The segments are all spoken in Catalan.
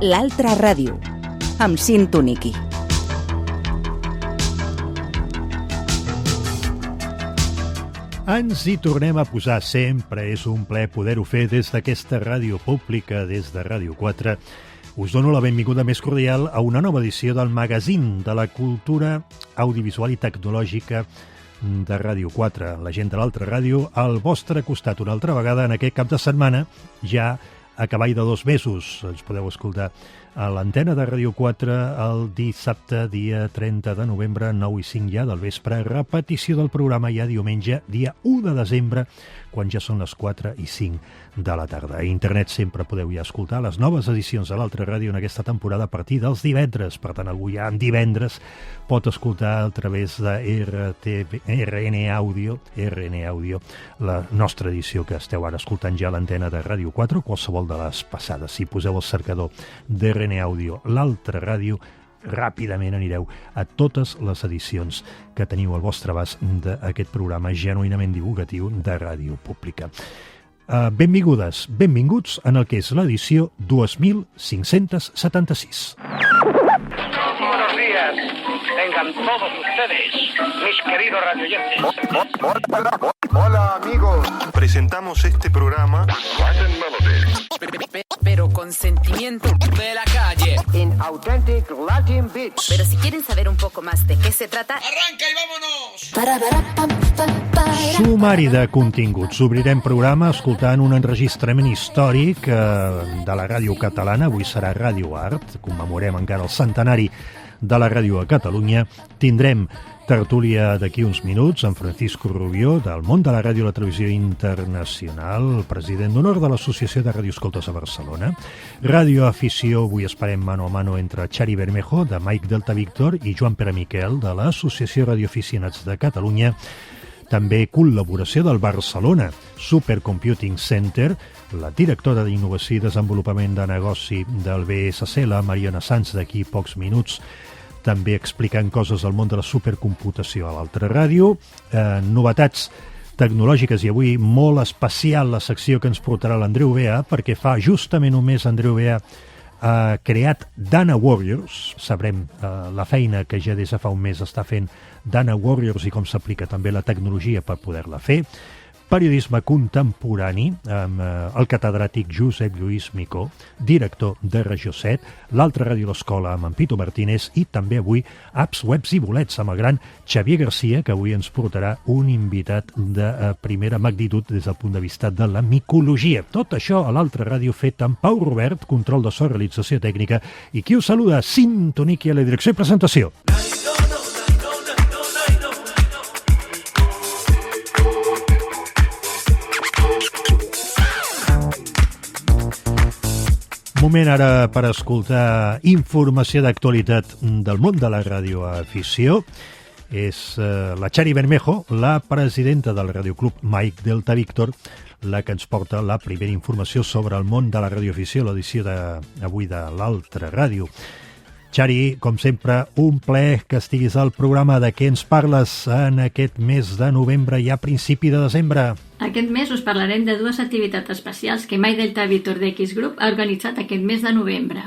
L'altra ràdio, amb Sintoniqui. Ens hi tornem a posar sempre. És un plaer poder-ho fer des d'aquesta ràdio pública, des de Ràdio 4. Us dono la benvinguda més cordial a una nova edició del magazín de la cultura audiovisual i tecnològica de Ràdio 4. La gent de l'altra ràdio al vostre costat una altra vegada en aquest cap de setmana, ja a cavall de 2 mesos. Ens podeu escoltar a l'antena de Ràdio 4 el dissabte, dia 30 de novembre, 9 i 5 ja del vespre. Repetició del programa ja diumenge, dia 1 de desembre, quan ja són les 4 i 5 de la tarda. A internet sempre podeu ja escoltar les noves edicions de l'altra ràdio en aquesta temporada a partir dels divendres. Per tant, algú ja en divendres pot escoltar a través de RN Audio, la nostra edició que esteu ara escoltant ja a l'antena de Ràdio 4, qualsevol de les passades. Si poseu el cercador d'RN Audio, l'altra ràdio, ràpidament anireu a totes les edicions que teniu al vostre abast d'aquest programa genuïnament divulgatiu de Ràdio Pública. Benvingudes, benvinguts en el que és l'edició 2576. Buenos días, tengan todos ustedes, mis queridos radioyentes. Hola, amigos. Presentamos este programa pero con sentimiento de la calle, In authentic Latin beats. Pero si quieren saber un poco más de qué se trata, ¡arranca y vámonos! Sumari de continguts. Obrirem programa escoltant un enregistrament històric de la ràdio catalana. Avui serà Ràdio Art. Commemorem encara el centenari de la ràdio a Catalunya. Tindrem tertúlia d'aquí uns minuts amb Francisco Rubió, del món de la ràdio i la televisió internacional, president d'honor de l'Associació de Radioescoltes a Barcelona. Ràdio Afició, avui esperem mano a mano entre Xari Bermejo, de Mike Delta Víctor, i Joan Pere Miquel, de l'Associació Radioaficionats de Catalunya. També col·laboració del Barcelona Supercomputing Center, la directora d'Innovació i Desenvolupament de Negoci del BSC, la Mariona Sanz, d'aquí pocs minuts, també explicant coses del món de la supercomputació a l'altra ràdio, novetats tecnològiques, i avui molt especial la secció que ens portarà l'Andreu Bea, perquè fa justament un mes Andreu Bea ha creat Dana Warriors. Sabrem la feina que ja des de fa un mes està fent Dana Warriors i com s'aplica també la tecnologia per poder-la fer. Periodisme contemporani amb el catedràtic Josep Lluís Micó, director de Regió 7, l'altra ràdio l'escola amb en Pito Martínez, i també avui apps, webs i bolets amb el gran Xavier Garcia, que avui ens portarà un invitat de primera magnitud des del punt de vista de la micologia. Tot això a l'altra ràdio fet amb Pau Robert, control de so, realització tècnica, i qui us saluda, Sintoniqui, a la direcció i presentació. Moment ara per escoltar informació d'actualitat del món de la radioafició. És la Xari Bermejo, la presidenta del radioclub Mike Delta Víctor, la que ens porta la primera informació sobre el món de la radioafició, l'edició d'avui de l'altra ràdio. Xari, com sempre, un plaer que estiguis al programa. De què ens parles en aquest mes de novembre i a principi de desembre? Aquest mes us parlarem de 2 activitats especials que Mike Delta Víctor d'X Group ha organitzat aquest mes de novembre.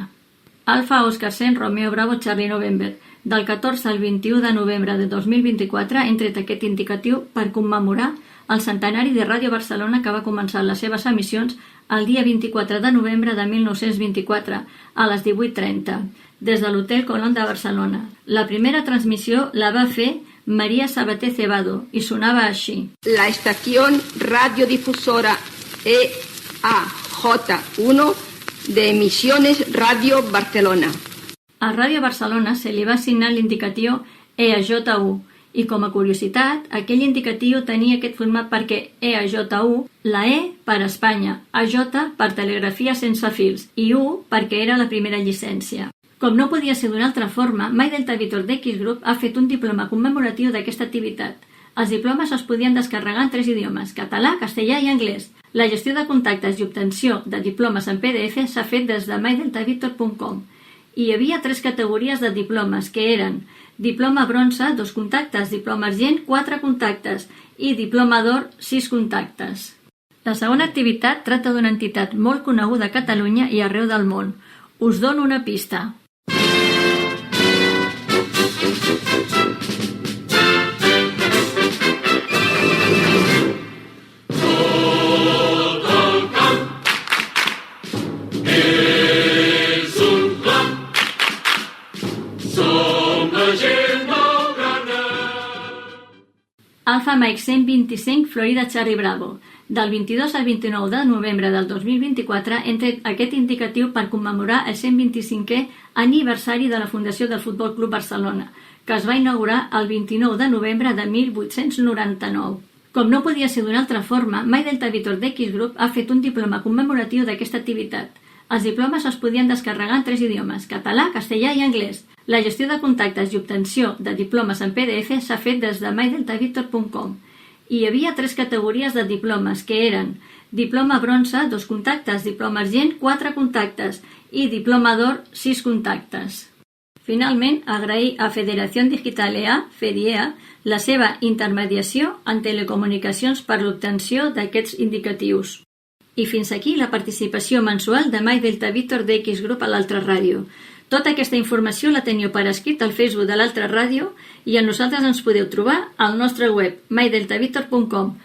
Alfa Oscar Cent Romeo Bravo Charlie November. Del 14 al 21 de novembre de 2024 hem tret aquest indicatiu per commemorar el centenari de Ràdio Barcelona, que va començar les seves emissions el dia 24 de novembre de 1924 a les 18:30 des de l'Hotel Colón de Barcelona. La primera transmissió la va fer María Sabater Cebado y sonaba así. La estación radiodifusora EAJ1 de Emisiones Radio Barcelona. A Ràdio Barcelona se li va assignar l'indicatiu EAJ1 i, com a curiositat, aquell indicatiu tenia aquest format perquè EAJ1, la E per Espanya, AJ per telegrafia sense fils i U perquè era la primera llicència. Com no podia ser d'una altra forma, Mike Delta Víctor d'X Group ha fet un diploma commemoratiu d'aquesta activitat. Els diplomes es podien descarregar en 3 idiomes, català, castellà i anglès. La gestió de contactes i obtenció de diplomes en PDF s'ha fet des de mydeltavíctor.com. Hi havia 3 categories de diplomes, que eren diploma bronze, 2 contactes, diploma argent, 4 contactes i diploma d'or, 6 contactes. La segona activitat tracta d'una entitat molt coneguda a Catalunya i arreu del món, Us dono una pista. Alfa Mike 125 Florida Charlie Bravo. Del 22 al 29 de novembre del 2024 hem tret aquest indicatiu per commemorar el 125è aniversari de la Fundació del Futbol Club Barcelona, que es va inaugurar el 29 de novembre de 1899. Com no podia ser d'una altra forma, My Delta Víctor d'X Group ha fet un diploma commemoratiu d'aquesta activitat. Els diplomes es podien descarregar en 3 idiomes, català, castellà i anglès. La gestió de contactes i obtenció de diplomes en PDF s'ha fet des de mydeltaVictor.com. Hi havia 3 categories de diplomes, que eren diploma bronze, 2 contactes, diploma argent, 4 contactes i diploma d'or, 6 contactes. Finalment, agrair a Federación Digital EA, FEDIEA, la seva intermediació en telecomunicacions per l'obtenció d'aquests indicatius. I fins aquí la participació mensual de My Delta Víctor d'X Group a l'Altra Ràdio. Tota aquesta informació la teniu per escrit al Facebook de l'Altra Ràdio i a nosaltres ens podeu trobar al nostre web mydeltaVictor.com